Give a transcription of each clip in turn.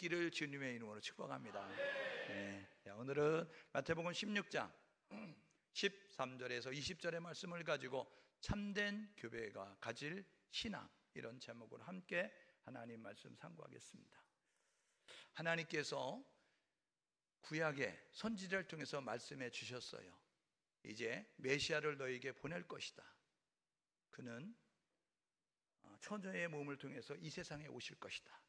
있기를 주님의 이름으로 축복합니다. 네. 오늘은 마태복음 16장 13절에서 20절의 말씀을 가지고 참된 교회가 가질 신앙, 이런 제목으로 함께 하나님 말씀 상고하겠습니다. 하나님께서 구약의 선지자를 통해서 말씀해 주셨어요. 이제 메시아를 너에게 보낼 것이다. 그는 처녀의 몸을 통해서 이 세상에 오실 것이다.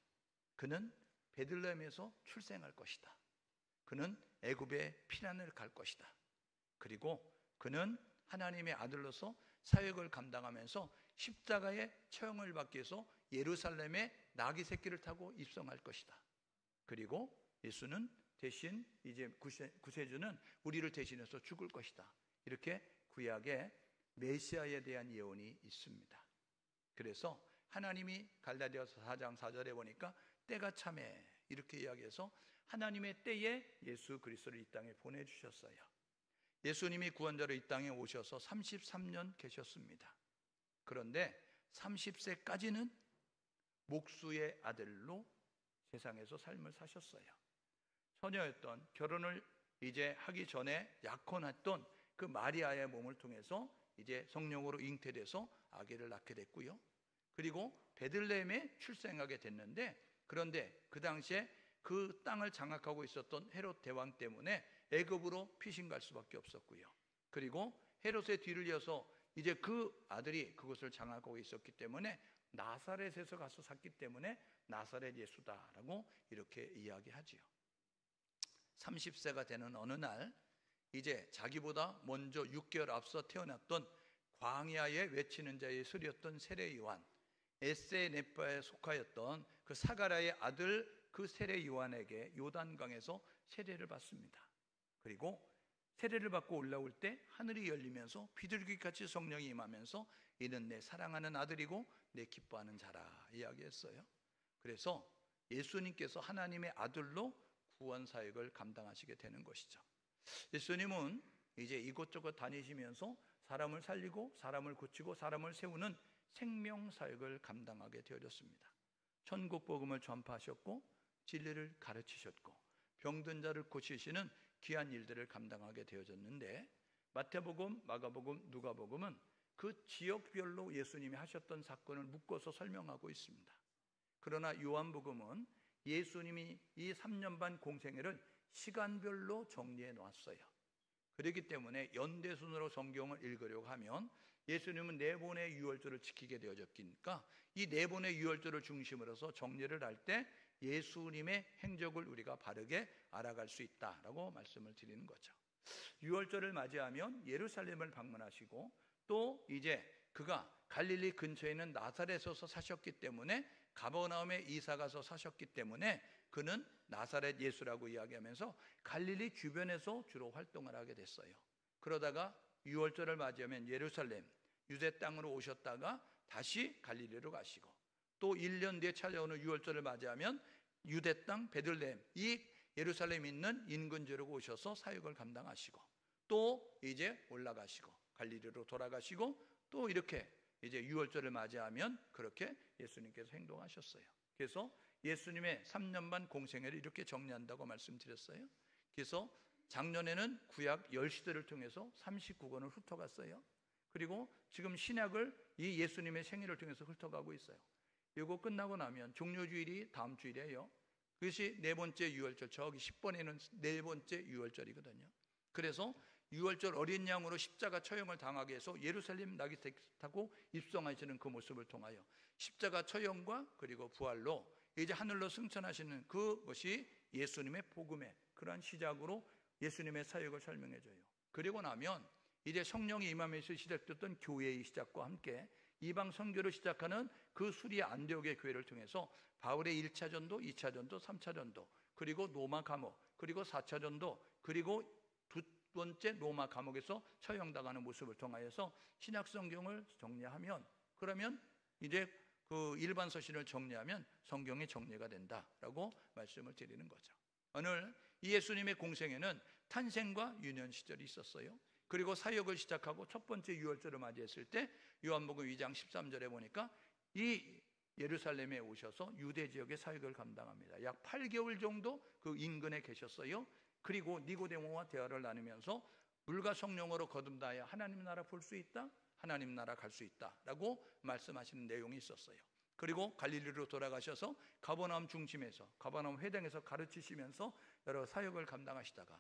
그는 베들레헴에서 출생할 것이다. 그는 애굽의 피난을 갈 것이다. 그리고 그는 하나님의 아들로서 사역을 감당하면서 십자가의 처형을 받기 위해서 예루살렘에 나귀 새끼를 타고 입성할 것이다. 그리고 예수는 대신 이제 구세주는 우리를 대신해서 죽을 것이다. 이렇게 구약의 메시아에 대한 예언이 있습니다. 그래서 하나님이 갈라디아서 4장 4절에 보니까 때가 참해 이렇게 이야기해서 하나님의 때에 예수 그리스도를 이 땅에 보내주셨어요. 예수님이 구원자로 이 땅에 오셔서 33년 계셨습니다. 그런데 30세까지는 목수의 아들로 세상에서 삶을 사셨어요. 처녀였던, 결혼을 이제 하기 전에 약혼했던 그 마리아의 몸을 통해서 이제 성령으로 잉태돼서 아기를 낳게 됐고요. 그리고 베들레헴에 출생하게 됐는데, 그런데 그 당시에 그 땅을 장악하고 있었던 헤롯 대왕 때문에 애굽으로 피신 갈 수밖에 없었고요. 그리고 헤롯의 뒤를 이어서 이제 그 아들이 그곳을 장악하고 있었기 때문에 나사렛에서 가서 샀기 때문에 나사렛 예수다라고 이렇게 이야기하지요. 30세가 되는 어느 날 이제 자기보다 먼저 6개월 앞서 태어났던 광야에 외치는 자의 소리였던 세례 요한, 에세네파에 속하였던 그 사가랴의 아들 그 세례 요한에게 요단강에서 세례를 받습니다. 그리고 세례를 받고 올라올 때 하늘이 열리면서 비둘기같이 성령이 임하면서 이는 내 사랑하는 아들이고 내 기뻐하는 자라 이야기했어요. 그래서 예수님께서 하나님의 아들로 구원 사역을 감당하시게 되는 것이죠. 예수님은 이제 이곳저곳 다니시면서 사람을 살리고 사람을 고치고 사람을 세우는 생명 사역을 감당하게 되어졌습니다. 천국 복음을 전파하셨고 진리를 가르치셨고 병든 자를 고치시는 귀한 일들을 감당하게 되어졌는데, 마태복음, 마가복음, 누가복음은 그 지역별로 예수님이 하셨던 사건을 묶어서 설명하고 있습니다. 그러나 요한복음은 예수님이 이 3년 반 공생애를 시간별로 정리해 놓았어요. 그렇기 때문에 연대순으로 성경을 읽으려고 하면 예수님은 4번의 유월절을 지키게 되어졌으니까 이 4번의 유월절을 중심으로 해서 정리를 할 때 예수님의 행적을 우리가 바르게 알아갈 수 있다라고 말씀을 드리는 거죠. 유월절을 맞이하면 예루살렘을 방문하시고 또 이제 그가 갈릴리 근처에 있는 나사렛에서 사셨기 때문에 가버나움에 이사가서 사셨기 때문에 그는 나사렛 예수라고 이야기하면서 갈릴리 주변에서 주로 활동을 하게 됐어요. 그러다가 유월절을 맞이하면 예루살렘, 유대 땅으로 오셨다가 다시 갈릴리로 가시고 또 1년 뒤에 찾아오는 유월절을 맞이하면 유대 땅 베들레헴, 이 예루살렘에 있는 인근지로 오셔서 사역을 감당하시고 또 이제 올라가시고 갈릴리로 돌아가시고 또 이렇게 이제 유월절을 맞이하면 그렇게 예수님께서 행동하셨어요. 그래서 예수님의 3년 반 공생애를 이렇게 정리한다고 말씀드렸어요. 그래서 작년에는 구약 10시대를 통해서 39권을 훑어갔어요. 그리고 지금 신약을 이 예수님의 생애를 통해서 훑어가고 있어요. 이거 끝나고 나면 종료주일이 다음 주일이에요. 그것이 4번째 유월절, 저기 10번에는 4번째 유월절이거든요. 그래서 유월절 어린 양으로 십자가 처형을 당하게 해서 예루살렘 나귀 타고 입성하시는 그 모습을 통하여 십자가 처형과 그리고 부활로 이제 하늘로 승천하시는 그것이 예수님의 복음의 그러한 시작으로 예수님의 사역을 설명해줘요. 그리고 나면 이제 성령이 임하면서 시작됐던 교회의 시작과 함께 이방 선교를 시작하는 그 수리아 안디옥의 교회를 통해서 바울의 1차 전도, 2차 전도, 3차 전도, 그리고 로마 감옥, 그리고 4차 전도, 그리고 두 번째 로마 감옥에서 처형당하는 모습을 통하여서 신약 성경을 정리하면, 그러면 이제 그 일반 서신을 정리하면 성경이 정리가 된다라고 말씀을 드리는 거죠. 오늘 이 예수님의 공생에는 탄생과 유년 시절이 있었어요. 그리고 사역을 시작하고 첫 번째 유월절을 맞이했을 때 요한복음 2장 13절에 보니까 이 예루살렘에 오셔서 유대 지역의 사역을 감당합니다. 약 8개월 정도 그 인근에 계셨어요. 그리고 니고데모와 대화를 나누면서 물과 성령으로 거듭나야 하나님 나라 볼 수 있다, 하나님 나라 갈 수 있다라고 말씀하시는 내용이 있었어요. 그리고 갈릴리로 돌아가셔서 가버나움 중심에서, 가버나움 회당에서 가르치시면서 여러 사역을 감당하시다가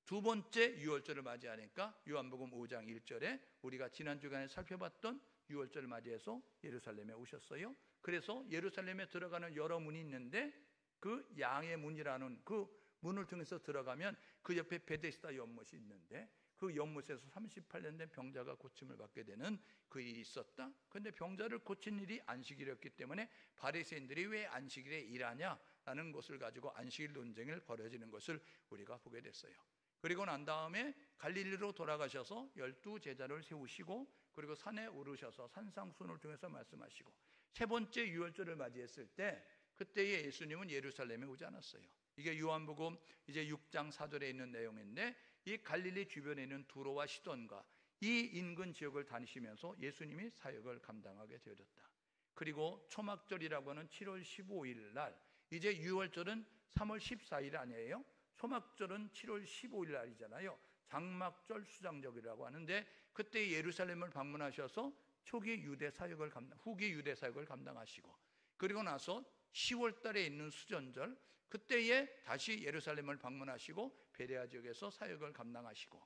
두 번째 유월절을 맞이하니까 요한복음 5장 1절에 우리가 지난 주간에 살펴봤던 유월절을 맞이해서 예루살렘에 오셨어요. 그래서 예루살렘에 들어가는 여러 문이 있는데 그 양의 문이라는 그 문을 통해서 들어가면 그 옆에 베데스다 연못이 있는데 그 연못에서 38년 된 병자가 고침을 받게 되는 그 일이 있었다. 그런데 병자를 고친 일이 안식일이었기 때문에 바리새인들이 왜 안식일에 일하냐라는 것을 가지고 안식일 논쟁을 벌어지는 것을 우리가 보게 됐어요. 그리고 난 다음에 갈릴리로 돌아가셔서 12제자를 세우시고 그리고 산에 오르셔서 산상수훈을 통해서 말씀하시고 세 번째 유월절을 맞이했을 때 그때의 예수님은 예루살렘에 오지 않았어요. 이게 요한복음 이제 6장 4절에 있는 내용인데 이 갈릴리 주변에 있는 두로와 시돈과 이 인근 지역을 다니시면서 예수님이 사역을 감당하게 되었다. 그리고 초막절이라고 하는 7월 15일 날, 이제 유월절은 3월 14일 아니에요? 초막절은 7월 15일 날이잖아요. 장막절 수장절이라고 하는데 그때 예루살렘을 방문하셔서 초기 유대 사역을 후기 유대 사역을 감당하시고 그리고 나서 10월 달에 있는 수전절 그때에 다시 예루살렘을 방문하시고 베레아 지역에서 사역을 감당하시고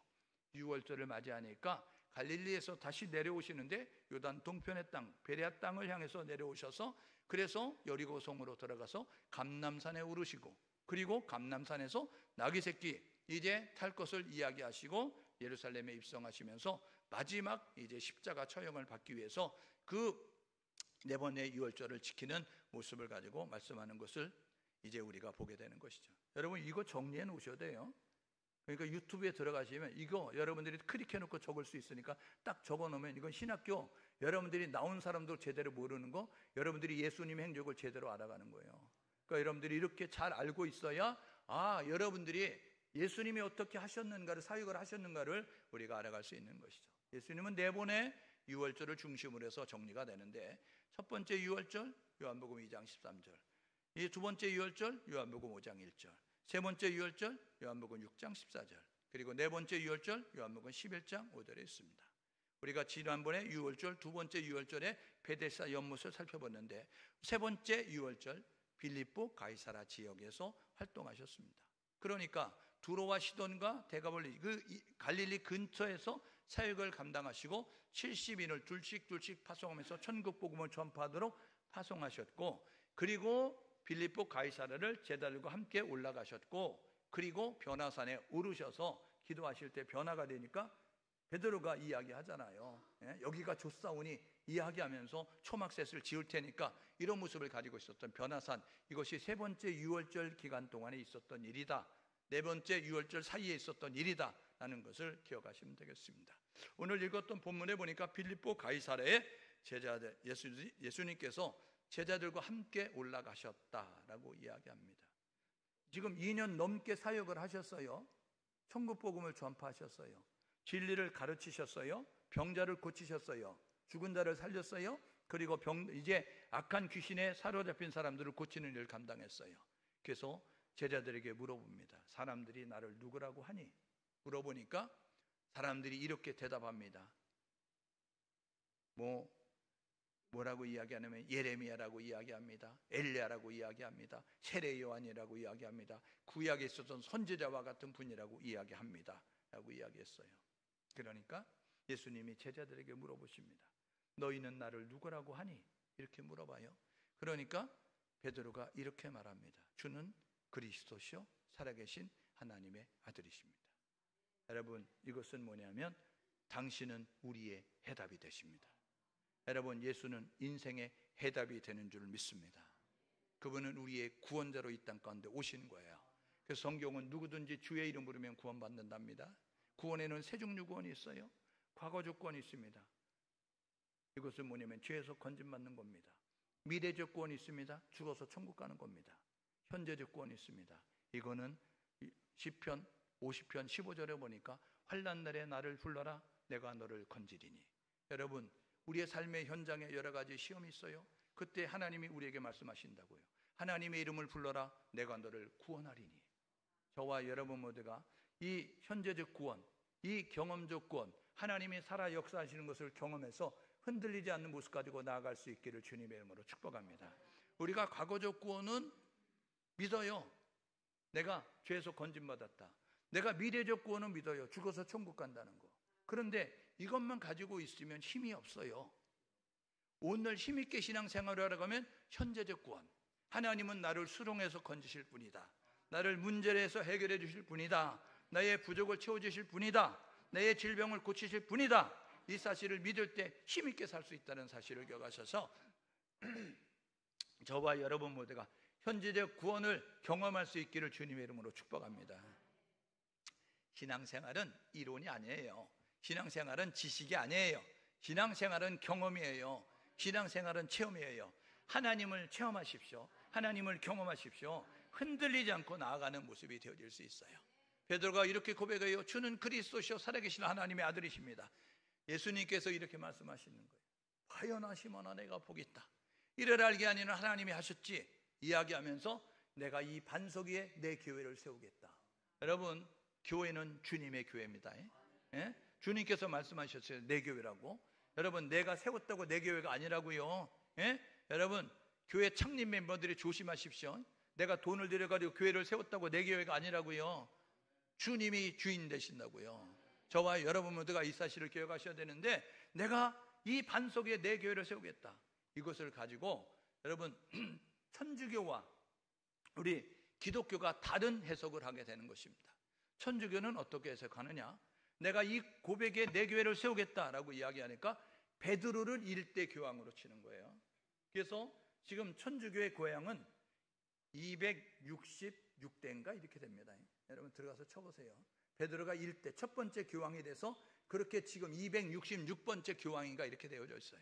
6월절을 맞이하니까 갈릴리에서 다시 내려오시는데 요단 동편의 땅 베레아 땅을 향해서 내려오셔서 그래서 여리고성으로 들어가서 감람산에 오르시고 그리고 감람산에서 나귀 새끼 이제 탈 것을 이야기하시고 예루살렘에 입성하시면서 마지막 이제 십자가 처형을 받기 위해서 그 네 번의 유월절을 지키는 모습을 가지고 말씀하는 것을 이제 우리가 보게 되는 것이죠. 여러분 이거 정리해 놓으셔야 돼요. 그러니까 유튜브에 들어가시면 이거 여러분들이 클릭해 놓고 적을 수 있으니까 딱 적어 놓으면 이건 신학교 여러분들이 나온 사람도 제대로 모르는 거 여러분들이 예수님의 행적을 제대로 알아가는 거예요. 그러니까 여러분들이 이렇게 잘 알고 있어야 여러분들이 예수님이 어떻게 하셨는가를 사역을 하셨는가를 우리가 알아갈 수 있는 것이죠. 예수님은 네 번의 유월절을 중심으로 해서 정리가 되는데 첫 번째 유월절 요한복음 2장 13절 이 두 번째 유월절 요한복음 5장 1절 세 번째 유월절 요한복음 6장 14절 그리고 네 번째 유월절 요한복음 11장 5절에 있습니다. 우리가 지난번에 유월절 두 번째 유월절에 베데스다 연못을 살펴봤는데 세 번째 유월절 빌립보 가이사라 지역에서 활동하셨습니다. 그러니까 두로와 시돈과 데가볼리 그 갈릴리 근처에서 사역을 감당하시고 70인을 둘씩 파송하면서 천국 복음을 전파하도록 파송하셨고 그리고 빌립보 가이사라를 제자들과 함께 올라가셨고 그리고 변화산에 오르셔서 기도하실 때 변화가 되니까 베드로가 이야기하잖아요. 여기가 좋사오니 이야기하면서 초막셋을 지을 테니까 이런 모습을 가지고 있었던 변화산 이것이 세 번째 유월절 기간 동안에 있었던 일이다. 네 번째 유월절 사이에 있었던 일이다 라는 것을 기억하시면 되겠습니다. 오늘 읽었던 본문에 보니까 빌립보 가이사라에 제자들 예수님께서 제자들과 함께 올라가셨다라고 이야기합니다. 지금 2년 넘게 사역을 하셨어요. 천국 복음을 전파하셨어요. 진리를 가르치셨어요. 병자를 고치셨어요. 죽은 자를 살렸어요. 그리고 이제 악한 귀신에 사로잡힌 사람들을 고치는 일을 감당했어요. 그래서 제자들에게 물어봅니다. 사람들이 나를 누구라고 하니? 물어보니까 사람들이 이렇게 대답합니다. 뭐라고 이야기하냐면 예레미야라고 이야기합니다. 엘리야라고 이야기합니다. 세례 요한이라고 이야기합니다. 구약에 있었던 선지자와 같은 분이라고 이야기합니다. 라고 이야기했어요. 그러니까 예수님이 제자들에게 물어보십니다. 너희는 나를 누구라고 하니? 이렇게 물어봐요. 그러니까 베드로가 이렇게 말합니다. 주는 그리스도시요 살아계신 하나님의 아들이십니다. 여러분 이것은 뭐냐면 당신은 우리의 해답이 되십니다. 여러분 예수는 인생의 해답이 되는 줄 믿습니다. 그분은 우리의 구원자로 이 땅 가운데 오시는 거예요. 그래서 성경은 누구든지 주의 이름 부르면 구원받는답니다. 구원에는 세 종류 구원이 있어요. 과거적 구원이 있습니다. 이것은 뭐냐면 죄에서 건진받는 겁니다. 미래적 구원이 있습니다. 죽어서 천국 가는 겁니다. 현재적 구원이 있습니다. 이거는 시편 50편 15절에 보니까 환난 날에 나를 불러라 내가 너를 건지리니. 여러분 우리의 삶의 현장에 여러 가지 시험이 있어요. 그때 하나님이 우리에게 말씀하신다고요. 하나님의 이름을 불러라, 내가 너를 구원하리니. 저와 여러분 모두가 이 현재적 구원, 이 경험적 구원, 하나님이 살아 역사하시는 것을 경험해서 흔들리지 않는 모습 가지고 나아갈 수 있기를 주님의 이름으로 축복합니다. 우리가 과거적 구원은 믿어요. 내가 죄에서 건진받았다. 내가 미래적 구원은 믿어요. 죽어서 천국 간다는 거. 그런데 이것만 가지고 있으면 힘이 없어요. 오늘 힘있게 신앙생활을 하려고 하면 현재적 구원, 하나님은 나를 수렁에서 건지실 분이다. 나를 문제에서 해결해 주실 분이다. 나의 부족을 채워주실 분이다. 나의 질병을 고치실 분이다. 이 사실을 믿을 때 힘있게 살 수 있다는 사실을 기억하셔서 저와 여러분 모두가 현재적 구원을 경험할 수 있기를 주님의 이름으로 축복합니다. 신앙생활은 이론이 아니에요. 신앙생활은 지식이 아니에요. 신앙생활은 경험이에요. 신앙생활은 체험이에요. 하나님을 체험하십시오. 하나님을 경험하십시오. 흔들리지 않고 나아가는 모습이 되어질 수 있어요. 베드로가 이렇게 고백해요. 주는 그리스도시요 살아계신 하나님의 아들이십니다. 예수님께서 이렇게 말씀하시는 거예요. 하여나 시몬아 내가 복이 있다. 이를 알게 하니는 하나님이 하셨지. 이야기하면서 내가 이 반석 위에 내 교회를 세우겠다. 여러분, 교회는 주님의 교회입니다. 예? 주님께서 말씀하셨어요. 내 교회라고. 여러분, 내가 세웠다고 내 교회가 아니라고요. 예? 여러분, 교회 창립 멤버들이 조심하십시오. 내가 돈을 들여가지고 교회를 세웠다고 내 교회가 아니라고요. 주님이 주인 되신다고요. 저와 여러분 모두가 이 사실을 기억하셔야 되는데, 내가 이 반석 위에 내 교회를 세우겠다. 이것을 가지고 여러분 천주교와 우리 기독교가 다른 해석을 하게 되는 것입니다. 천주교는 어떻게 해석하느냐? 내가 이 고백에 내 교회를 세우겠다라고 이야기하니까 베드로를 일대 교황으로 치는 거예요. 그래서 지금 천주교의 교황은 266대인가 이렇게 됩니다. 여러분 들어가서 쳐보세요. 베드로가 1대 첫 번째 교황이 돼서 그렇게 지금 266번째 교황인가 이렇게 되어져 있어요.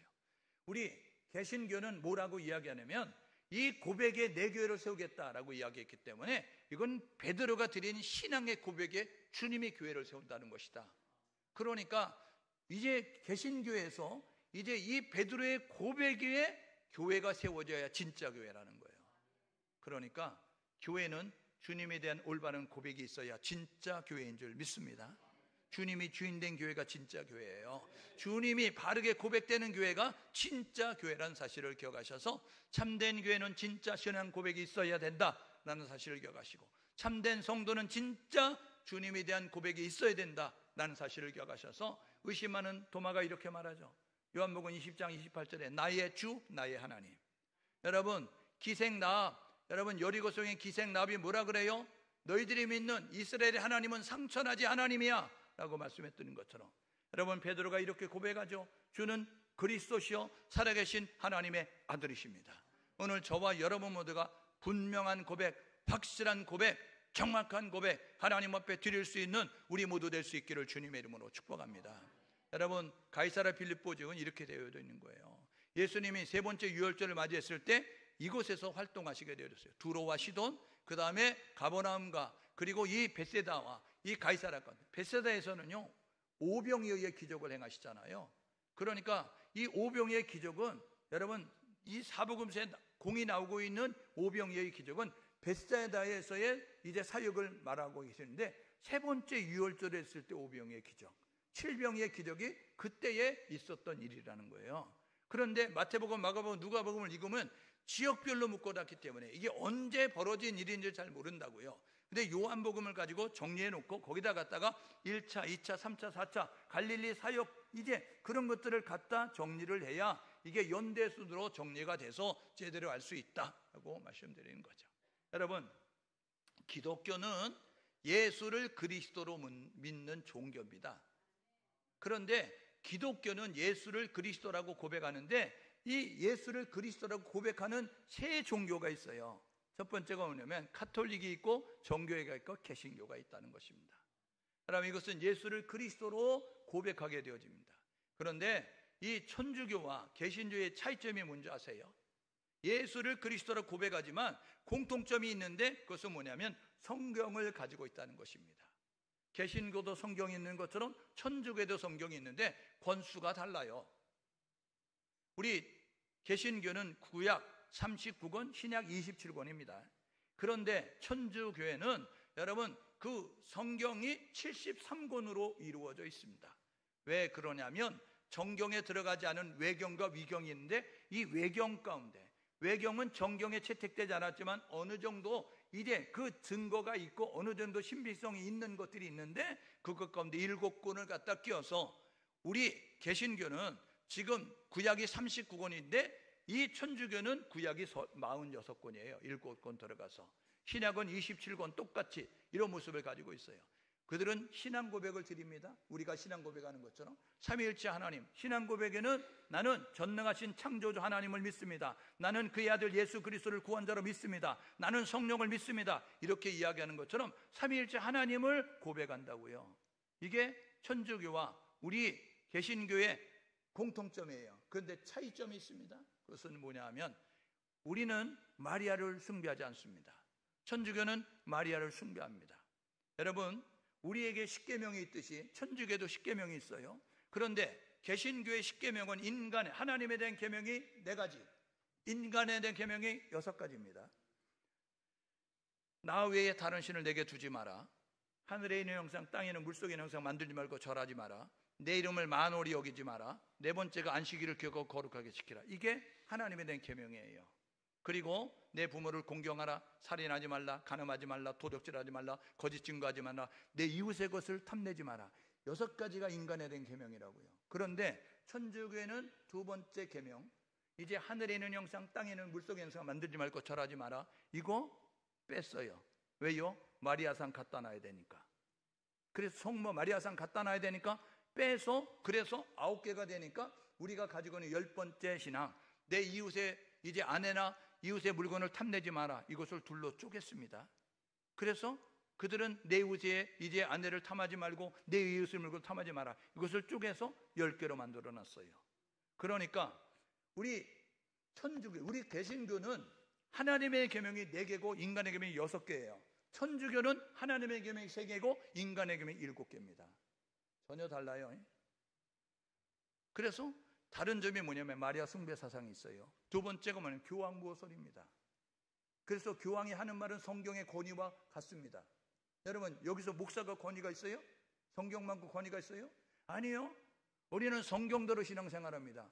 우리 개신교는 뭐라고 이야기하냐면 이 고백에 내 교회를 세우겠다라고 이야기했기 때문에 이건 베드로가 드린 신앙의 고백에 주님이 교회를 세운다는 것이다. 그러니까 이제 개신교에서 이제 이 베드로의 고백에 교회가 세워져야 진짜 교회라는 거예요. 그러니까 교회는 주님에 대한 올바른 고백이 있어야 진짜 교회인 줄 믿습니다. 주님이 주인된 교회가 진짜 교회예요. 주님이 바르게 고백되는 교회가 진짜 교회라는 사실을 기억하셔서 참된 교회는 진짜 신앙 고백이 있어야 된다라는 사실을 기억하시고 참된 성도는 진짜 주님에 대한 고백이 있어야 된다라는 사실을 기억하셔서 의심하는 도마가 이렇게 말하죠. 요한복음 20장 28절에 나의 주 나의 하나님. 여러분 기생나합, 여러분 여리고성의 기생나합이 뭐라 그래요? 너희들이 믿는 이스라엘의 하나님은 상처나지 하나님이야 라고 말씀했던 것처럼 여러분 베드로가 이렇게 고백하죠. 주는 그리스도시요 살아계신 하나님의 아들이십니다. 오늘 저와 여러분 모두가 분명한 고백, 확실한 고백, 정확한 고백 하나님 앞에 드릴 수 있는 우리 모두 될 수 있기를 주님의 이름으로 축복합니다. 여러분 가이사랴 빌립보 지역은 이렇게 되어 있는 거예요. 예수님이 세 번째 유월절을 맞이했을 때 이곳에서 활동하시게 되었어요. 두로와 시돈, 그 다음에 가버나움과 그리고 이 베세다와 이 가이사랴가. 베세다에서는요 오병이어의 기적을 행하시잖아요. 그러니까 이 오병이어의 기적은 여러분 이 사복음서에 공이 나오고 있는 오병이어의 기적은 베세다에서의 이제 사역을 말하고 계시는데 세 번째 유월절에 했을 때 오병이어의 기적, 칠병이의 기적이 그때에 있었던 일이라는 거예요. 그런데 마태복음, 마가복음, 누가복음을 읽으면 지역별로 묶어놨기 때문에 이게 언제 벌어진 일인지 잘 모른다고요. 근데 요한복음을 가지고 정리해 놓고 거기다 갖다가 1차, 2차, 3차, 4차 갈릴리 사역 이제 그런 것들을 갖다 정리를 해야 이게 연대순으로 정리가 돼서 제대로 알 수 있다라고 말씀드리는 거죠. 여러분 기독교는 예수를 그리스도로 믿는 종교입니다. 그런데 기독교는 예수를 그리스도라고 고백하는데 이 예수를 그리스도라고 고백하는 세 종교가 있어요. 첫 번째가 뭐냐면 카톨릭이 있고 정교회가 있고 개신교가 있다는 것입니다. 그럼 이것은 예수를 그리스도로 고백하게 되어집니다. 그런데 이 천주교와 개신교의 차이점이 뭔지 아세요? 예수를 그리스도로 고백하지만 공통점이 있는데 그것은 뭐냐면 성경을 가지고 있다는 것입니다. 개신교도 성경이 있는 것처럼 천주교도 성경이 있는데 권수가 달라요. 우리 개신교는 구약 39권, 신약 27권입니다. 그런데 천주교회는 여러분 그 성경이 73권으로 이루어져 있습니다. 왜 그러냐면 정경에 들어가지 않은 외경과 위경이 있는데, 이 외경 가운데, 외경은 정경에 채택되지 않았지만 어느 정도 이제 그 증거가 있고 어느 정도 신빙성이 있는 것들이 있는데, 그것 가운데 7권을 갖다 끼워서 우리 개신교는 지금 구약이 39권인데 이 천주교는 구약이 46권이에요. 7권 들어가서. 신약은 27권 똑같이 이런 모습을 가지고 있어요. 그들은 신앙 고백을 드립니다. 우리가 신앙 고백하는 것처럼 삼위일체 하나님, 신앙 고백에는 나는 전능하신 창조주 하나님을 믿습니다. 나는 그의 아들 예수 그리스도를 구원자로 믿습니다. 나는 성령을 믿습니다. 이렇게 이야기하는 것처럼 삼위일체 하나님을 고백한다고요. 이게 천주교와 우리 개신교의 공통점이에요. 그런데 차이점이 있습니다. 그것은 뭐냐 하면 우리는 마리아를 숭배하지 않습니다. 천주교는 마리아를 숭배합니다. 여러분, 우리에게 십계명이 있듯이 천주교에도 십계명이 있어요. 그런데 개신교의 십계명은 인간의, 하나님에 대한 계명이 4가지, 인간에 대한 계명이 6가지입니다. 나 외에 다른 신을 내게 두지 마라. 하늘에 있는 형상, 땅에 있는 물속에 있는 형상 만들지 말고 절하지 마라. 내 이름을 만홀히 여기지 마라. 4번째가 안식일을 기억하고 거룩하게 지키라. 이게 하나님에 대한 계명이에요. 그리고 내 부모를 공경하라. 살인하지 말라. 간음하지 말라. 도적질하지 말라. 거짓 증거하지 말라. 내 이웃의 것을 탐내지 마라. 6가지가 인간에 대한 계명이라고요. 그런데 천주교회는 2번째 계명, 이제 하늘에 있는 형상, 땅에 있는 물속에 있는 형상 만들지 말고 절하지 마라. 이거 뺐어요. 왜요? 마리아상 갖다 놔야 되니까. 그래서 성모 마리아상 갖다 놔야 되니까 빼서, 그래서 9개가 되니까 우리가 가지고 있는 10번째 신앙, 내 이웃의 이제 아내나 이웃의 물건을 탐내지 마라. 이것을 둘로 쪼갰습니다. 그래서 그들은 내 이웃의 이제 아내를 탐하지 말고 내 이웃의 물건을 탐하지 마라. 이것을 쪼개서 10개로 만들어 놨어요. 그러니까 우리 천주교, 우리 개신교는 하나님의 계명이 4개고 인간의 계명이 6개예요. 천주교는 하나님의 계명이 3개고 인간의 계명이 7개입니다. 전혀 달라요. 그래서 다른 점이 뭐냐면 마리아 숭배 사상이 있어요. 2번째가 뭐냐면 교황보호설입니다. 그래서 교황이 하는 말은 성경의 권위와 같습니다. 여러분, 여기서 목사가 권위가 있어요? 성경만큼 권위가 있어요? 아니요. 우리는 성경대로 신앙생활합니다.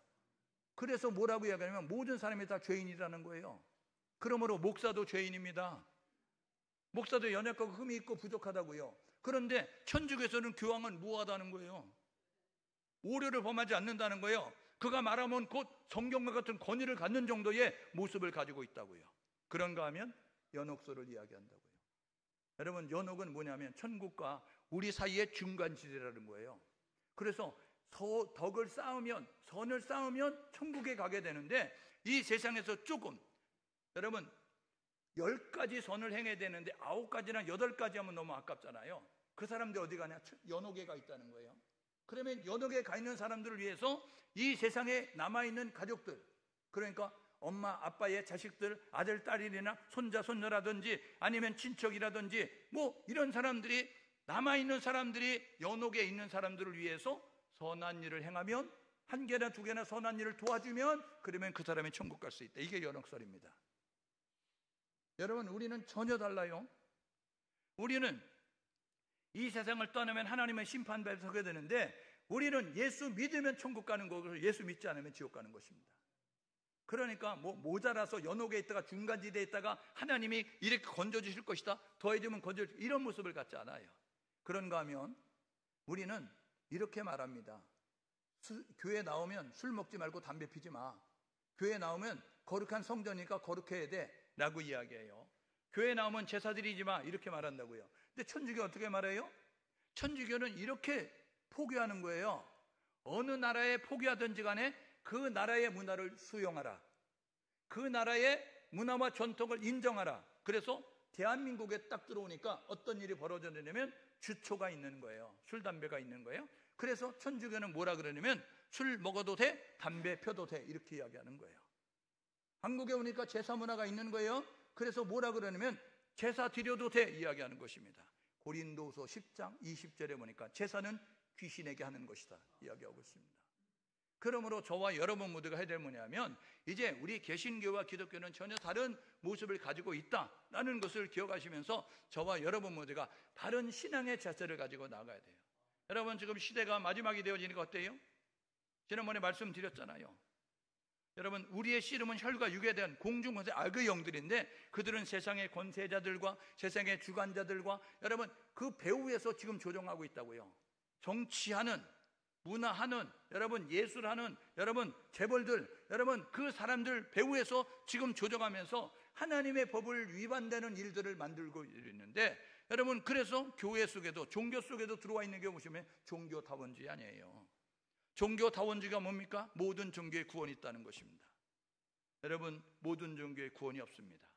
그래서 뭐라고 이야기하냐면 모든 사람이 다 죄인이라는 거예요. 그러므로 목사도 죄인입니다. 목사도 연약하고 흠이 있고 부족하다고요. 그런데 천주교에서는 교황은 무하다는 거예요. 오류를 범하지 않는다는 거예요. 그가 말하면 곧 성경과 같은 권위를 갖는 정도의 모습을 가지고 있다고요. 그런가 하면 연옥설을 이야기한다고요. 여러분, 연옥은 뭐냐면 천국과 우리 사이의 중간지대라는 거예요. 그래서 덕을 쌓으면, 선을 쌓으면 천국에 가게 되는데, 이 세상에서 조금, 여러분 10가지 선을 행해야 되는데 9가지나 8가지 하면 너무 아깝잖아요. 그 사람들 어디 가냐? 연옥에 가 있다는 거예요. 그러면 연옥에 가 있는 사람들을 위해서 이 세상에 남아있는 가족들, 그러니까 엄마, 아빠의 자식들, 아들, 딸이나 손자, 손녀라든지 아니면 친척이라든지 뭐 이런 사람들이, 남아있는 사람들이 연옥에 있는 사람들을 위해서 선한 일을 행하면, 1개나 2개나 선한 일을 도와주면, 그러면 그 사람이 천국 갈 수 있다. 이게 연옥설입니다. 여러분, 우리는 전혀 달라요. 우리는 이 세상을 떠나면 하나님의 심판받에 서게 되는데, 우리는 예수 믿으면 천국 가는 거고 예수 믿지 않으면 지옥 가는 것입니다. 그러니까 뭐 모자라서 연옥에 있다가 중간지대에 있다가 하나님이 이렇게 건져주실 것이다, 더해주면 건져주실, 이런 모습을 갖지 않아요. 그런가 하면 우리는 이렇게 말합니다. 교회 나오면 술 먹지 말고 담배 피지 마. 교회 나오면 거룩한 성전이니까 거룩해야 돼 라고 이야기해요. 교회 나오면 제사 드리지 마, 이렇게 말한다고요. 근데 천주교 어떻게 말해요? 천주교는 이렇게 포교하는 거예요. 어느 나라에 포교하든지 간에 그 나라의 문화를 수용하라. 그 나라의 문화와 전통을 인정하라. 그래서 대한민국에 딱 들어오니까 어떤 일이 벌어졌냐면 주초가 있는 거예요. 술, 담배가 있는 거예요. 그래서 천주교는 뭐라 그러냐면 술 먹어도 돼, 담배 펴도 돼, 이렇게 이야기하는 거예요. 한국에 오니까 제사 문화가 있는 거예요. 그래서 뭐라 그러냐면 제사 드려도 돼, 이야기하는 것입니다. 고린도후서 10장 20절에 보니까 제사는 귀신에게 하는 것이다 이야기하고 있습니다. 그러므로 저와 여러분 모두가 해야 될 뭐냐면 이제 우리 개신교와 기독교는 전혀 다른 모습을 가지고 있다라는 것을 기억하시면서 저와 여러분 모두가 바른 신앙의 자세를 가지고 나가야 돼요. 여러분, 지금 시대가 마지막이 되어지니까 어때요? 지난번에 말씀드렸잖아요. 여러분, 우리의 씨름은 혈과 육에 대한 공중권세 악의 영들인데 그들은 세상의 권세자들과 세상의 주관자들과 여러분 그 배후에서 지금 조종하고 있다고요. 정치하는, 문화하는, 여러분 예술하는, 여러분 재벌들, 여러분 그 사람들 배후에서 지금 조종하면서 하나님의 법을 위반되는 일들을 만들고 있는데, 여러분 그래서 교회 속에도 종교 속에도 들어와 있는 게 보시면 종교다원주의 아니에요. 종교다원주의가 뭡니까? 모든 종교에 구원이 있다는 것입니다. 여러분, 모든 종교에 구원이 없습니다.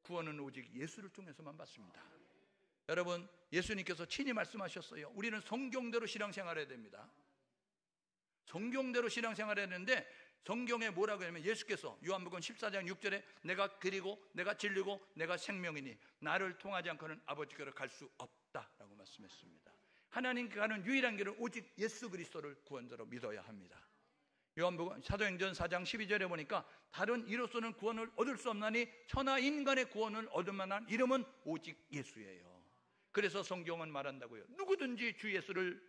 구원은 오직 예수를 통해서만 받습니다. 여러분, 예수님께서 친히 말씀하셨어요. 우리는 성경대로 신앙생활해야 됩니다. 성경대로 신앙생활해야 되는데 성경에 뭐라고 하냐면 예수께서 요한복음 14장 6절에 내가 길이고 내가 진리고 내가 생명이니 나를 통하지 않고는 아버지께로 갈 수 없다라고 말씀했습니다. 하나님께 가는 유일한 길은 오직 예수 그리스도를 구원자로 믿어야 합니다. 요한복음 사도행전 4장 12절에 보니까 다른 이로서는 구원을 얻을 수 없나니 천하 인간의 구원을 얻을 만한 이름은 오직 예수예요. 그래서 성경은 말한다고요. 누구든지 주 예수를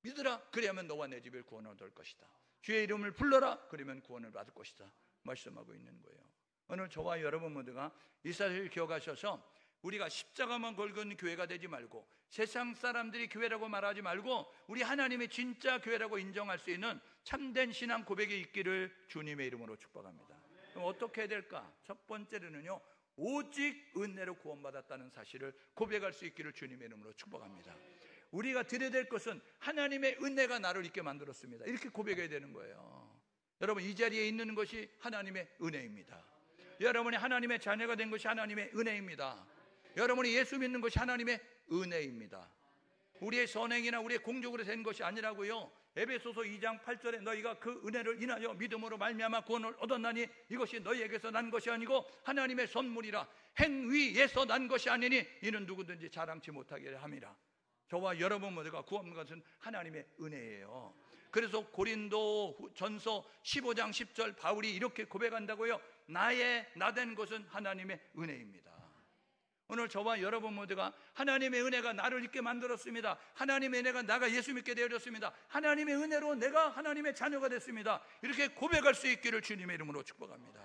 믿으라, 그리하면 너와 내 집을 구원을 얻을 것이다. 주의 이름을 불러라, 그러면 구원을 받을 것이다 말씀하고 있는 거예요. 오늘 저와 여러분 모두가 이 사실을 기억하셔서 우리가 십자가만 걸건 교회가 되지 말고 세상 사람들이 교회라고 말하지 말고 우리 하나님의 진짜 교회라고 인정할 수 있는 참된 신앙 고백이 있기를 주님의 이름으로 축복합니다. 그럼 어떻게 해야 될까? 첫 번째로는요, 오직 은혜로 구원받았다는 사실을 고백할 수 있기를 주님의 이름으로 축복합니다. 우리가 드려야 될 것은 하나님의 은혜가 나를 있게 만들었습니다. 이렇게 고백해야 되는 거예요. 여러분, 이 자리에 있는 것이 하나님의 은혜입니다. 여러분이 하나님의 자녀가 된 것이 하나님의 은혜입니다. 여러분이 예수 믿는 것이 하나님의 은혜입니다. 우리의 선행이나 우리의 공적으로 된 것이 아니라고요. 에베소서 2장 8절에 너희가 그 은혜를 인하여 믿음으로 말미암아 구원을 얻었나니 이것이 너희에게서 난 것이 아니고 하나님의 선물이라. 행위에서 난 것이 아니니 이는 누구든지 자랑치 못하게 함이라. 저와 여러분 모두가 구원받은 것은 하나님의 은혜예요. 그래서 고린도 전서 15장 10절 바울이 이렇게 고백한다고요. 나 된 것은 하나님의 은혜입니다. 오늘 저와 여러분 모두가 하나님의 은혜가 나를 있게 만들었습니다. 하나님의 은혜가 나가 예수 믿게 되어졌습니다. 하나님의 은혜로 내가 하나님의 자녀가 됐습니다. 이렇게 고백할 수 있기를 주님의 이름으로 축복합니다.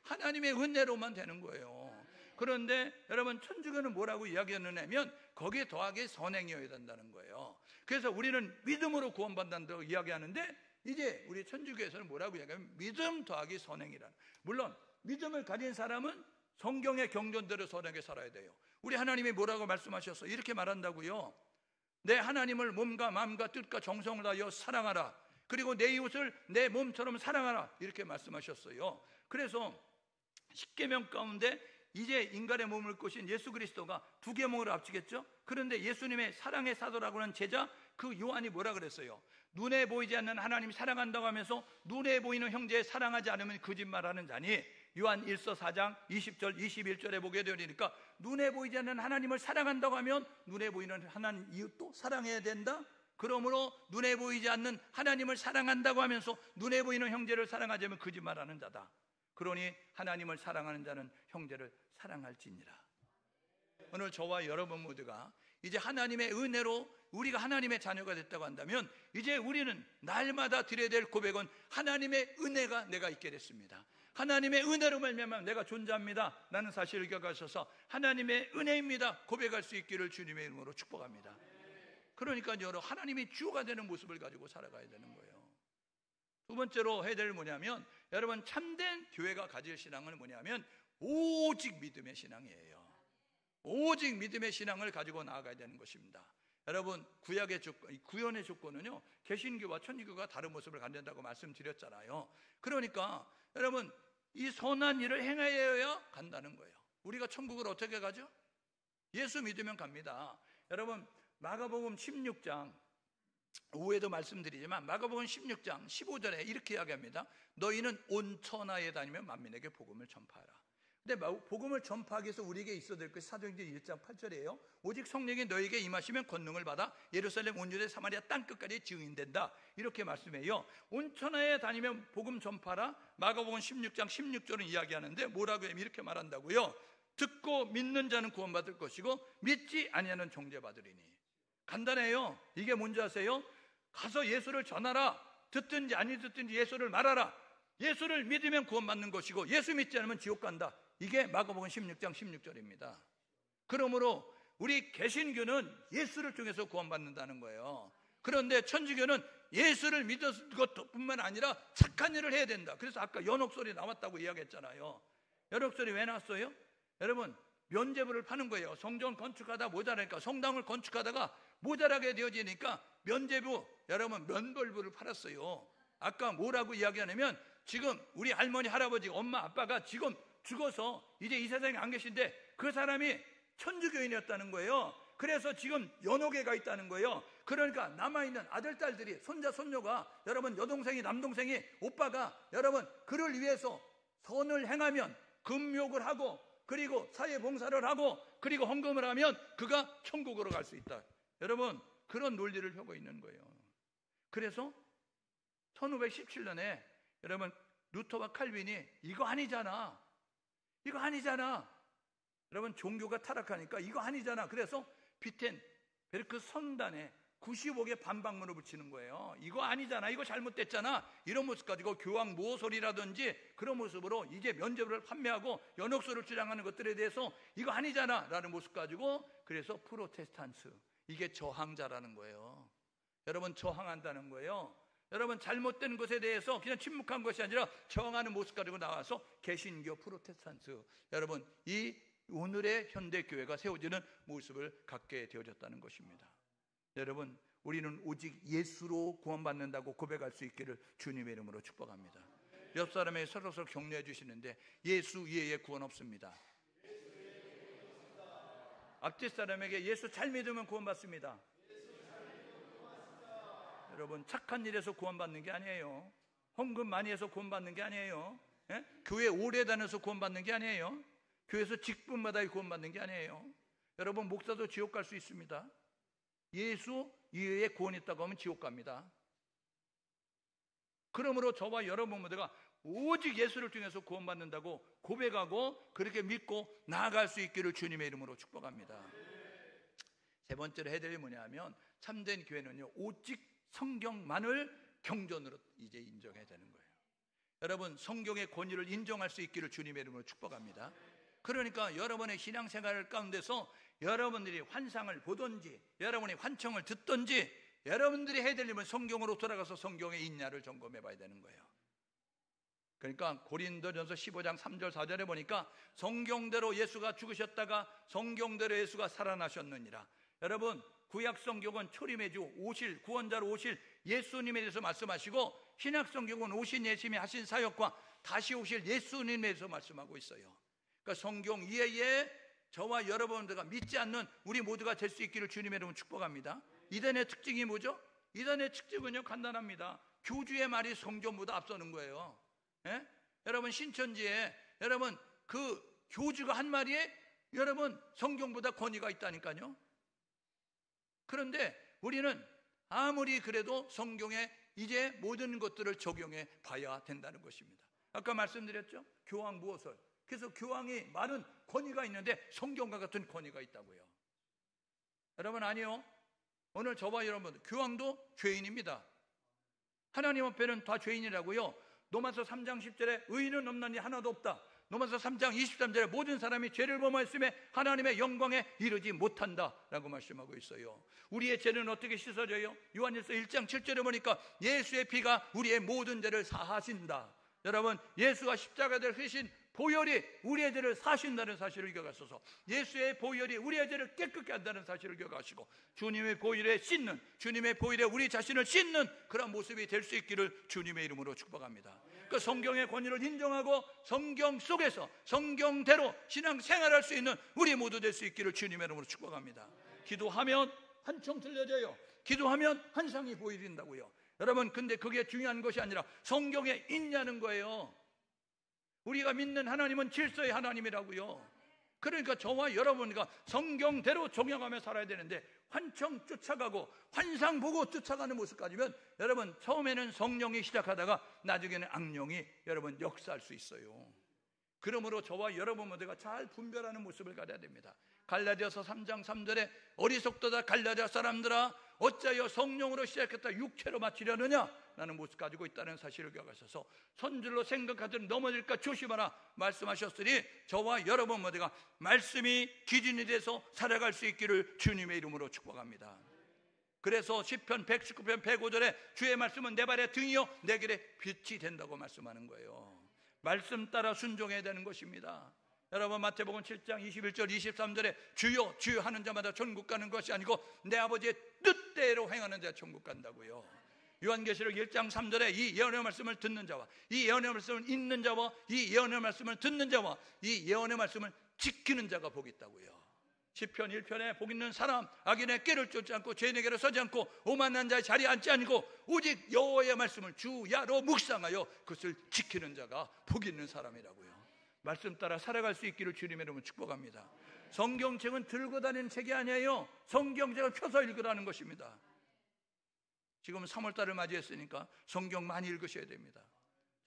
하나님의 은혜로만 되는 거예요. 그런데 여러분, 천주교는 뭐라고 이야기하느냐면 거기에 더하기 선행이어야 된다는 거예요. 그래서 우리는 믿음으로 구원받는다고 이야기하는데 이제 우리 천주교에서는 뭐라고 이야기하면 믿음 더하기 선행이라는. 물론 믿음을 가진 사람은 성경의 경전대로 선하게 살아야 돼요. 우리 하나님이 뭐라고 말씀하셨어요? 이렇게 말한다고요. 내 하나님을 몸과 마음과 뜻과 정성을 다하여 사랑하라. 그리고 내 이웃을 내 몸처럼 사랑하라. 이렇게 말씀하셨어요. 그래서 십계명 가운데 이제 인간의 몸을 꾸신 예수 그리스도가 두 계명을 합치겠죠? 그런데 예수님의 사랑의 사도라고 하는 제자 그 요한이 뭐라 그랬어요? 눈에 보이지 않는 하나님 사랑한다고 하면서 눈에 보이는 형제 사랑하지 않으면 거짓말하는 자니. 요한 1서 4장 20절 21절에 보게 되니까 눈에 보이지 않는 하나님을 사랑한다고 하면 눈에 보이는 하나님 이웃도 사랑해야 된다. 그러므로 눈에 보이지 않는 하나님을 사랑한다고 하면서 눈에 보이는 형제를 사랑하지 않으면 거짓말하는 자다. 그러니 하나님을 사랑하는 자는 형제를 사랑할지니라. 오늘 저와 여러분 모두가 이제 하나님의 은혜로 우리가 하나님의 자녀가 됐다고 한다면 이제 우리는 날마다 드려야 될 고백은 하나님의 은혜가 내가 있게 됐습니다. 하나님의 은혜로 말미암아 내가 존재합니다 라는 사실을 기억하셔서 하나님의 은혜입니다 고백할 수 있기를 주님의 이름으로 축복합니다. 그러니까 여러분, 하나님이 주가 되는 모습을 가지고 살아가야 되는 거예요. 두 번째로 해야 될 뭐냐면 여러분, 참된 교회가 가질 신앙은 뭐냐면 오직 믿음의 신앙이에요. 오직 믿음의 신앙을 가지고 나아가야 되는 것입니다. 여러분, 구약의 조건, 구원의 조건은요 개신교와 천주교가 다른 모습을 갖는다고 말씀드렸잖아요. 그러니까 여러분, 이 선한 일을 행하여야 간다는 거예요. 우리가 천국을 어떻게 가죠? 예수 믿으면 갑니다. 여러분, 마가복음 16장 오후에도 말씀드리지만 마가복음 16장 15절에 이렇게 이야기합니다. 너희는 온 천하에 다니며 만민에게 복음을 전파하라. 근데 복음을 전파하기 위해서 우리에게 있어야 될 것이 사도행전 1장 8절이에요. 오직 성령이 너에게 임하시면 권능을 받아 예루살렘 온 유대 사마리아 땅끝까지 증인된다, 이렇게 말씀해요. 온 천하에 다니면 복음 전파라. 마가복음 16장 16절은 이야기하는데 뭐라고 하면 이렇게 말한다고요. 듣고 믿는 자는 구원받을 것이고 믿지 아니하는 정죄받으리니. 간단해요. 이게 뭔지 아세요? 가서 예수를 전하라. 듣든지 아니 듣든지 예수를 말하라. 예수를 믿으면 구원받는 것이고 예수 믿지 않으면 지옥 간다. 이게 마가복음 16장 16절입니다. 그러므로 우리 개신교는 예수를 통해서 구원받는다는 거예요. 그런데 천주교는 예수를 믿었을 것뿐만 아니라 착한 일을 해야 된다. 그래서 아까 연옥소리 나왔다고 이야기했잖아요. 연옥소리 왜 나왔어요? 여러분, 면죄부를 파는 거예요. 성전 건축하다 모자라니까, 성당을 건축하다가 모자라게 되어지니까 면죄부, 여러분 면벌부를 팔았어요. 아까 뭐라고 이야기하냐면 지금 우리 할머니, 할아버지, 엄마, 아빠가 지금 죽어서 이제 이 세상에 안 계신데 그 사람이 천주교인이었다는 거예요. 그래서 지금 연옥에 가 있다는 거예요. 그러니까 남아있는 아들, 딸들이, 손자, 손녀가, 여러분 여동생이, 남동생이, 오빠가 여러분 그를 위해서 선을 행하면, 금욕을 하고, 그리고 사회봉사를 하고, 그리고 헌금을 하면 그가 천국으로 갈 수 있다. 여러분 그런 논리를 펴고 있는 거예요. 그래서 1517년에 여러분 루터와 칼빈이 이거 아니잖아, 이거 아니잖아, 여러분 종교가 타락하니까 이거 아니잖아. 그래서 비텐베르크 성단에 95개 반박문을 붙이는 거예요. 이거 아니잖아, 이거 잘못됐잖아, 이런 모습 가지고 교황 모소리라든지 그런 모습으로 이제 면죄부를 판매하고 연옥소를 주장하는 것들에 대해서 이거 아니잖아 라는 모습 가지고, 그래서 프로테스탄트, 이게 저항자라는 거예요. 여러분 저항한다는 거예요. 여러분 잘못된 것에 대해서 그냥 침묵한 것이 아니라 저항하는 모습 가지고 나와서 개신교, 프로테스탄트, 여러분 이 오늘의 현대교회가 세워지는 모습을 갖게 되어졌다는 것입니다. 여러분 우리는 오직 예수로 구원받는다고 고백할 수 있기를 주님의 이름으로 축복합니다. 옆 사람에게 서로서로 격려해 주시는데 예수 이외에 구원 없습니다. 앞뒤 사람에게 예수 잘 믿으면 구원받습니다. 여러분 착한 일에서 구원받는 게 아니에요. 헌금 많이 해서 구원받는 게 아니에요. 예? 교회 오래 다녀서 구원받는 게 아니에요. 교회에서 직분마다 구원받는 게 아니에요. 여러분 목사도 지옥 갈 수 있습니다. 예수 이외에 구원이 있다고 하면 지옥 갑니다. 그러므로 저와 여러분 모두가 오직 예수를 통해서 구원받는다고 고백하고 그렇게 믿고 나아갈 수 있기를 주님의 이름으로 축복합니다. 세 번째로 해야 될 게 뭐냐면 참된 교회는요 오직 성경만을 경전으로 이제 인정해야 되는 거예요. 여러분 성경의 권위를 인정할 수 있기를 주님의 이름으로 축복합니다. 그러니까 여러분의 신앙생활 가운데서 여러분들이 환상을 보든지 여러분이 환청을 듣든지 여러분들이 해야 될 일은 성경으로 돌아가서 성경에 있냐를 점검해 봐야 되는 거예요. 그러니까 고린도전서 15장 3절 4절에 보니까 성경대로 예수가 죽으셨다가 성경대로 예수가 살아나셨느니라. 여러분 구약 성경은 초림의 주 오실 구원자로 오실 예수님에 대해서 말씀하시고 신약 성경은 오신 예수님이 하신 사역과 다시 오실 예수님에 대해서 말씀하고 있어요. 그러니까 성경 이외에 저와 여러분들과 믿지 않는 우리 모두가 될 수 있기를 주님의 이름으로 축복합니다. 이단의 특징이 뭐죠? 이단의 특징은요 간단합니다. 교주의 말이 성경보다 앞서는 거예요. 예? 여러분 신천지에 여러분 그 교주가 한 말에 여러분 성경보다 권위가 있다니까요. 그런데 우리는 아무리 그래도 성경에 이제 모든 것들을 적용해 봐야 된다는 것입니다. 아까 말씀드렸죠? 교황 무엇을? 그래서 교황이 많은 권위가 있는데 성경과 같은 권위가 있다고요. 여러분 아니요. 오늘 저와 여러분 교황도 죄인입니다. 하나님 앞에는 다 죄인이라고요. 로마서 3장 10절에 의인은 없나니 하나도 없다. 로마서 3장 23절에 모든 사람이 죄를 범하였음에 하나님의 영광에 이르지 못한다라고 말씀하고 있어요. 우리의 죄는 어떻게 씻어져요? 요한일서 1장 7절에 보니까 예수의 피가 우리의 모든 죄를 사하신다. 여러분 예수가 십자가에 흘리신 보혈이 우리의 죄를 사신다는 사실을 기억하소서. 예수의 보혈이 우리의 죄를 깨끗게 한다는 사실을 기억하시고 주님의 보혈에 씻는, 주님의 보혈에 우리 자신을 씻는 그런 모습이 될 수 있기를 주님의 이름으로 축복합니다. 그 성경의 권위를 인정하고 성경 속에서 성경대로 신앙생활할 수 있는 우리 모두 될 수 있기를 주님의 이름으로 축복합니다. 기도하면 한청 들려져요. 기도하면 환상이 보여진다고요. 여러분 근데 그게 중요한 것이 아니라 성경에 있냐는 거예요. 우리가 믿는 하나님은 질서의 하나님이라고요. 그러니까 저와 여러분과 성경대로 적용하며 살아야 되는데, 환청 쫓아가고 환상 보고 쫓아가는 모습까지면 여러분 처음에는 성령이 시작하다가 나중에는 악령이 여러분 역사할 수 있어요. 그러므로 저와 여러분 모두가 잘 분별하는 모습을 가져야 됩니다. 갈라디아서 3장 3절에 어리석도다 갈라디아 사람들아 어찌하여 성령으로 시작했다 육체로 마치려느냐 라는 모습 가지고 있다는 사실을 기억하셔서 선줄로 생각하듯 넘어질까 조심하라 말씀하셨으니 저와 여러분 모두가 말씀이 기준이 돼서 살아갈 수 있기를 주님의 이름으로 축복합니다. 그래서 시편 119편 105절에 주의 말씀은 내 발의 등이요 내 길에 빛이 된다고 말씀하는 거예요. 말씀 따라 순종해야 되는 것입니다. 여러분 마태복음 7장 21절 23절에 주여 주여 하는 자마다 천국 가는 것이 아니고 내 아버지의 뜻대로 행하는 자 천국 간다고요. 요한계시록 1장 3절에 이 예언의 말씀을 듣는 자와 이 예언의 말씀을 읽는 자와 이 예언의 말씀을 듣는 자와 이 예언의 말씀을 지키는 자가 복이 있다고요. 시편 1편에 복 있는 사람 악인의 꾀를 쫓지 않고 죄인에게로 서지 않고 오만한 자의 자리에 앉지 않고 오직 여호와의 말씀을 주야로 묵상하여 그것을 지키는 자가 복 있는 사람이라고요. 말씀 따라 살아갈 수 있기를 주님의 이름으로 축복합니다. 성경책은 들고 다니는 책이 아니에요. 성경책을 펴서 읽으라는 것입니다. 지금 3월달을 맞이했으니까 성경 많이 읽으셔야 됩니다.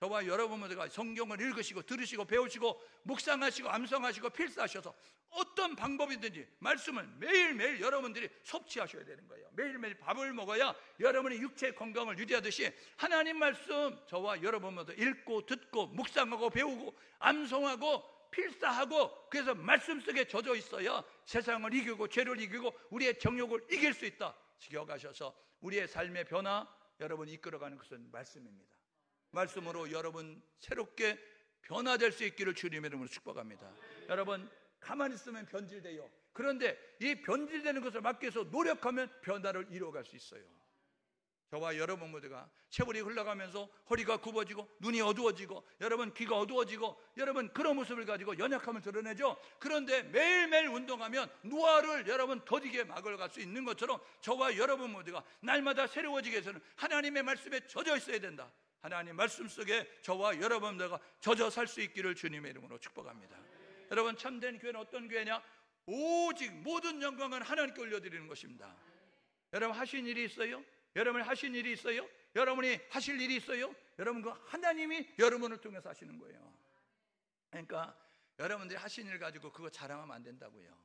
저와 여러분 모두가 성경을 읽으시고 들으시고 배우시고 묵상하시고 암송하시고 필사하셔서 어떤 방법이든지 말씀을 매일매일 여러분들이 섭취하셔야 되는 거예요. 매일매일 밥을 먹어야 여러분의 육체의 건강을 유지하듯이 하나님 말씀 저와 여러분 모두 읽고 듣고 묵상하고 배우고 암송하고 필사하고 그래서 말씀 속에 젖어 있어야 세상을 이기고 죄를 이기고 우리의 정욕을 이길 수 있다 기억하셔서 우리의 삶의 변화 여러분 이끌어가는 것은 말씀입니다. 말씀으로 여러분 새롭게 변화될 수 있기를 주님의 이름으로 축복합니다. 여러분 가만히 있으면 변질돼요. 그런데 이 변질되는 것을 막기 위해서 노력하면 변화를 이루어갈 수 있어요. 저와 여러분 모두가 세월이 흘러가면서 허리가 굽어지고 눈이 어두워지고 여러분 귀가 어두워지고 여러분 그런 모습을 가지고 연약함을 드러내죠. 그런데 매일매일 운동하면 노화를 여러분 더디게 막아갈 수 있는 것처럼 저와 여러분 모두가 날마다 새로워지기 위해서는 하나님의 말씀에 젖어 있어야 된다. 하나님 말씀 속에 저와 여러분들과 젖어 살 수 있기를 주님의 이름으로 축복합니다. 여러분 참된 교회는 어떤 교회냐? 오직 모든 영광은 하나님께 올려드리는 것입니다. 여러분 하신 일이 있어요? 여러분이 하신 일이 있어요? 여러분이 하실 일이 있어요? 여러분 그 하나님이 여러분을 통해서 하시는 거예요. 그러니까 여러분들이 하신 일 가지고 그거 자랑하면 안 된다고요.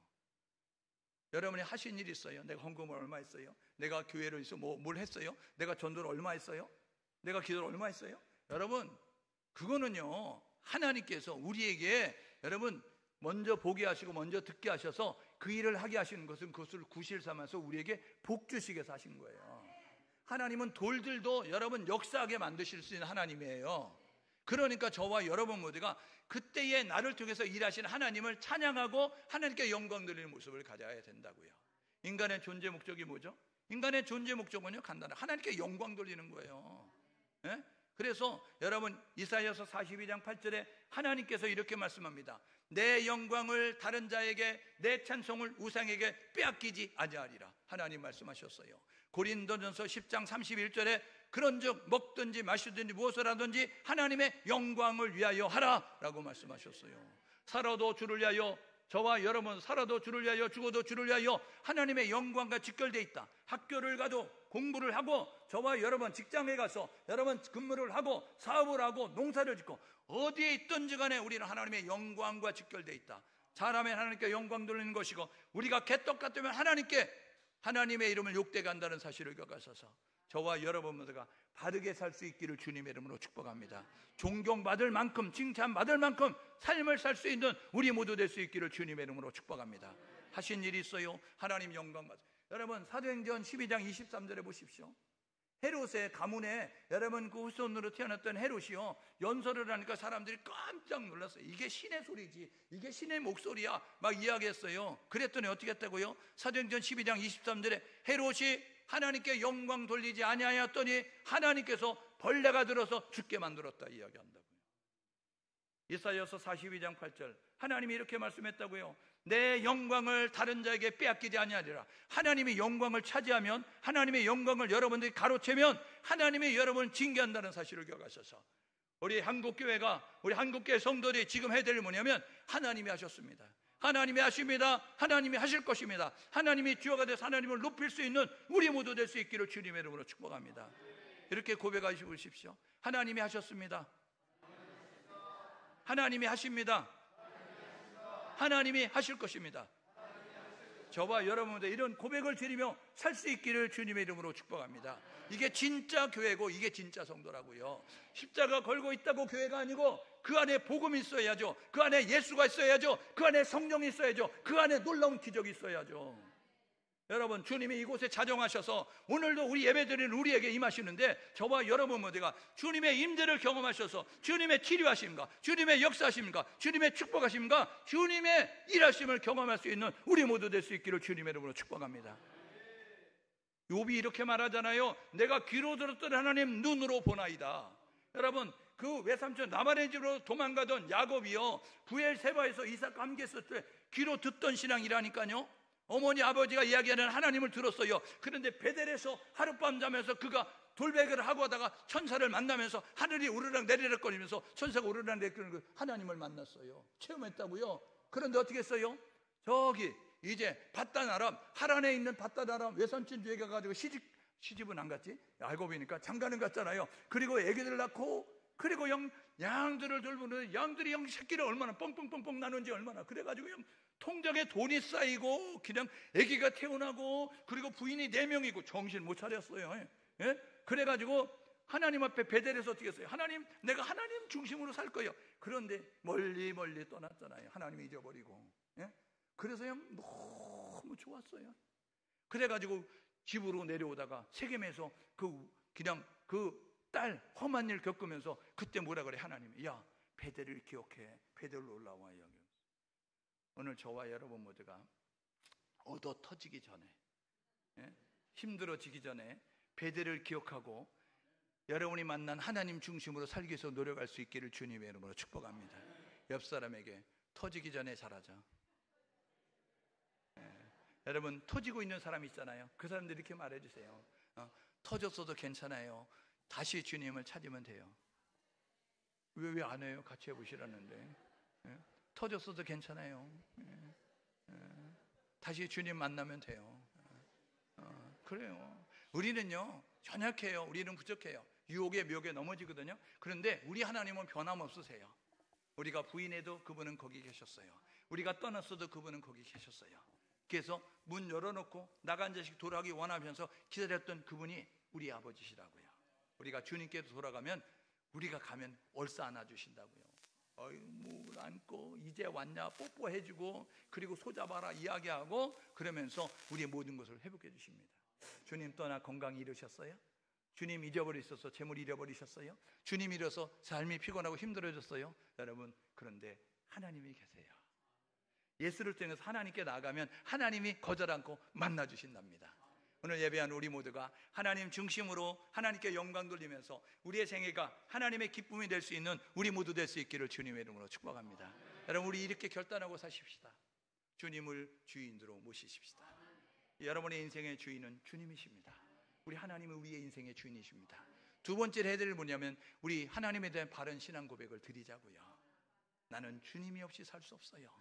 여러분이 하신 일이 있어요? 내가 헌금을 얼마 했어요? 내가 교회를 있어 뭘 했어요? 내가 전도를 얼마 했어요? 내가 기도를 얼마 했어요? 여러분 그거는요 하나님께서 우리에게 여러분 먼저 보게 하시고 먼저 듣게 하셔서 그 일을 하게 하시는 것은 그것을 구실 삼아서 우리에게 복 주시기 위해서 하신 거예요. 하나님은 돌들도 여러분 역사하게 만드실 수 있는 하나님이에요. 그러니까 저와 여러분 모두가 그때의 나를 통해서 일하시는 하나님을 찬양하고 하나님께 영광 돌리는 모습을 가져야 된다고요. 인간의 존재 목적이 뭐죠? 인간의 존재 목적은요 간단해요. 하나님께 영광 돌리는 거예요. 예? 그래서 여러분 이사야서 42장 8절에 하나님께서 이렇게 말씀합니다. 내 영광을 다른 자에게 내 찬송을 우상에게 빼앗기지 아니하리라 하나님 말씀하셨어요. 고린도전서 10장 31절에 그런즉 먹든지 마시든지 무엇을 하든지 하나님의 영광을 위하여 하라 라고 말씀하셨어요. 살아도 주를 위하여 저와 여러분 살아도 주를 위하여 죽어도 주를 위하여 하나님의 영광과 직결되어 있다. 학교를 가도 공부를 하고 저와 여러분 직장에 가서 여러분 근무를 하고 사업을 하고 농사를 짓고 어디에 있든지 간에 우리는 하나님의 영광과 직결되어 있다. 잘하면 하나님께 영광 돌리는 것이고 우리가 개떡 같으면 하나님의 이름을 욕되게 한다는 사실을 기억하셔서 저와 여러분 모두가 바르게 살 수 있기를 주님의 이름으로 축복합니다. 존경받을 만큼 칭찬받을 만큼 삶을 살 수 있는 우리 모두 될 수 있기를 주님의 이름으로 축복합니다. 하신 일이 있어요. 하나님 영광 받으세요. 여러분 사도행전 12장 23절에 보십시오. 헤롯의 가문에 여러분 그 후손으로 태어났던 헤롯이요 연설을 하니까 사람들이 깜짝 놀랐어요. 이게 신의 소리지 이게 신의 목소리야 막 이야기했어요. 그랬더니 어떻게 했다고요? 사도행전 12장 23절에 헤롯이 하나님께 영광 돌리지 아니하였더니 하나님께서 벌레가 들어서 죽게 만들었다 이야기한다고요. 이사야서 42장 8절 하나님이 이렇게 말씀했다고요. 내 영광을 다른 자에게 빼앗기지 아니하리라. 하나님의 영광을 차지하면 하나님의 영광을 여러분들이 가로채면 하나님이 여러분을 징계한다는 사실을 기억하셔서 우리 한국교회가, 우리 한국교회 성도들이 지금 해야 될 일은 뭐냐면 하나님이 하셨습니다. 하나님이 하십니다. 하나님이 하실 것입니다. 하나님이 주어가 돼서 하나님을 높일 수 있는 우리 모두 될 수 있기를 주님의 이름으로 축복합니다. 이렇게 고백하시고 오십시오. 하나님이 하셨습니다. 하나님이 하십니다. 하나님이 하실 것입니다. 저와 여러분들 이런 고백을 드리며 살 수 있기를 주님의 이름으로 축복합니다. 이게 진짜 교회고 이게 진짜 성도라고요. 십자가 걸고 있다고 교회가 아니고 그 안에 복음이 있어야죠. 그 안에 예수가 있어야죠. 그 안에 성령이 있어야죠. 그 안에 놀라운 기적이 있어야죠. 여러분, 주님이 이곳에 자정하셔서 오늘도 우리 예배드리는 우리에게 임하시는데 저와 여러분 모두가 주님의 임재를 경험하셔서 주님의 치료하심과 주님의 역사하심과 주님의 축복하심과 주님의 일하심을 경험할 수 있는 우리 모두 될 수 있기를 주님의 이름으로 축복합니다. 욥이 이렇게 말하잖아요. 내가 귀로 들었던 하나님 눈으로 보나이다. 여러분, 그 외삼촌 라반의 집으로 도망가던 야곱이요, 부엘세바에서 이삭과 함께 있을 때 귀로 듣던 신앙이라니까요. 어머니 아버지가 이야기하는 하나님을 들었어요. 그런데 베델에서 하룻밤 자면서 그가 돌베개를 하고 하다가 천사를 만나면서 하늘이 우르락 내리락 거리면서 천사가 우르락 내리락 하나님을 만났어요. 체험했다고요. 그런데 어떻게 했어요? 저기 이제 밧단아람, 하란에 있는 밧단아람 외삼촌 집에 가가지고 시집은 안 갔지? 알고 보니까 장가는 갔잖아요. 그리고 애기들 낳고, 그리고 양들을 돌보는데 양들이 새끼를 얼마나 뻥뻥뻥뻥 나는지 얼마나, 그래가지고 통장에 돈이 쌓이고 그냥 아기가 태어나고, 그리고 부인이 4명이고 정신 못 차렸어요. 예? 그래가지고 하나님 앞에 베델에서 어떻게 했어요? 하나님, 내가 하나님 중심으로 살 거예요. 그런데 멀리 떠났잖아요. 하나님이 잊어버리고. 예? 그래서 너무 좋았어요. 그래가지고 집으로 내려오다가 세겜에서 그냥 딸 험한 일 겪으면서 그때 뭐라 그래? 하나님이, 야, 베델을 기억해. 베델로 올라와. 오늘 저와 여러분 모두가 얻어 터지기 전에, 힘들어지기 전에 베델을 기억하고 여러분이 만난 하나님 중심으로 살기 위해서 노력할 수 있기를 주님의 이름으로 축복합니다. 옆 사람에게 터지기 전에 잘하자. 여러분, 터지고 있는 사람 있잖아요. 그 사람들 이렇게 말해주세요. 터졌어도 괜찮아요. 다시 주님을 찾으면 돼요. 왜 안 해요? 같이 해보시라는데. 터졌어도 괜찮아요. 다시 주님 만나면 돼요. 그래요. 우리는요 연약해요. 우리는 부족해요. 유혹의 묘에 넘어지거든요. 그런데 우리 하나님은 변함없으세요. 우리가 부인해도 그분은 거기 계셨어요. 우리가 떠났어도 그분은 거기 계셨어요. 그래서 문 열어놓고 나간 자식 돌아가기 원하면서 기다렸던 그분이 우리 아버지시라고요. 우리가 주님께로 돌아가면, 우리가 가면 얼싸 안아주신다고요. 물 안고 이제 왔냐 뽀뽀해주고, 그리고 소잡아라 이야기하고, 그러면서 우리의 모든 것을 회복해 주십니다. 주님 떠나 건강이 잃으셨어요? 주님 잊어버리셔서 재물 잃어버리셨어요? 주님 잃어서 삶이 피곤하고 힘들어졌어요? 여러분, 그런데 하나님이 계세요. 예수를 통해서 하나님께 나아가면 하나님이 거절 않고 만나주신답니다. 오늘 예배한 우리 모두가 하나님 중심으로 하나님께 영광 돌리면서 우리의 생애가 하나님의 기쁨이 될 수 있는 우리 모두 될 수 있기를 주님의 이름으로 축복합니다. 여러분, 우리 이렇게 결단하고 사십시다. 주님을 주인으로 모시십시다. 여러분의 인생의 주인은 주님이십니다. 우리 하나님은 우리의 인생의 주인이십니다. 두 번째 해야 될 일은 뭐냐면, 우리 하나님에 대한 바른 신앙 고백을 드리자고요. 나는 주님이 없이 살 수 없어요.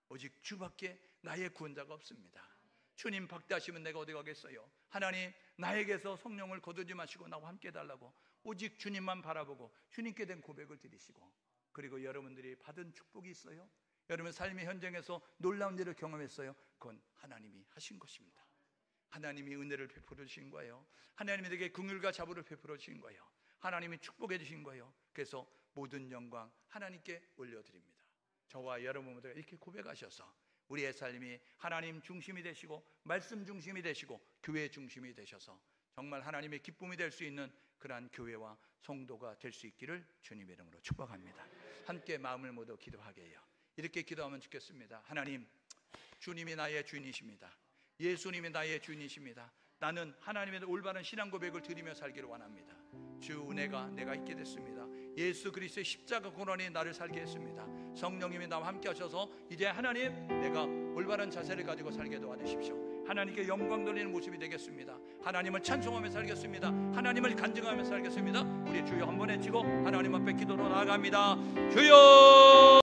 오직 주밖에 나의 구원자가 없습니다. 주님 박대하시면 내가 어디 가겠어요? 하나님, 나에게서 성령을 거두지 마시고 나와 함께 해달라고 오직 주님만 바라보고 주님께 대한 고백을 드리시고, 그리고 여러분들이 받은 축복이 있어요. 여러분 삶의 현장에서 놀라운 일을 경험했어요. 그건 하나님이 하신 것입니다. 하나님이 은혜를 베풀어 주신 거예요. 하나님이 내게 긍휼과 자부를 베풀어 주신 거예요. 하나님이 축복해 주신 거예요. 그래서 모든 영광 하나님께 올려드립니다. 저와 여러분 모두가 이렇게 고백하셔서 우리의 삶이 하나님 중심이 되시고 말씀 중심이 되시고 교회 중심이 되셔서 정말 하나님의 기쁨이 될 수 있는 그러한 교회와 성도가 될 수 있기를 주님의 이름으로 축복합니다. 함께 마음을 모두 기도하게 해요. 이렇게 기도하면 좋겠습니다. 하나님, 주님이 나의 주인이십니다. 예수님이 나의 주인이십니다. 나는 하나님의 올바른 신앙 고백을 드리며 살기를 원합니다. 주 은혜가 내가 있게 됐습니다. 예수 그리스도의 십자가 고난이 나를 살게 했습니다. 성령님이 나와 함께 하셔서 이제 하나님, 내가 올바른 자세를 가지고 살게 도와주십시오. 하나님께 영광 돌리는 모습이 되겠습니다. 하나님을 찬송하며 살겠습니다. 하나님을 간증하며 살겠습니다. 우리 주여 한번 외치고 하나님 앞에 기도로 나아갑니다. 주여.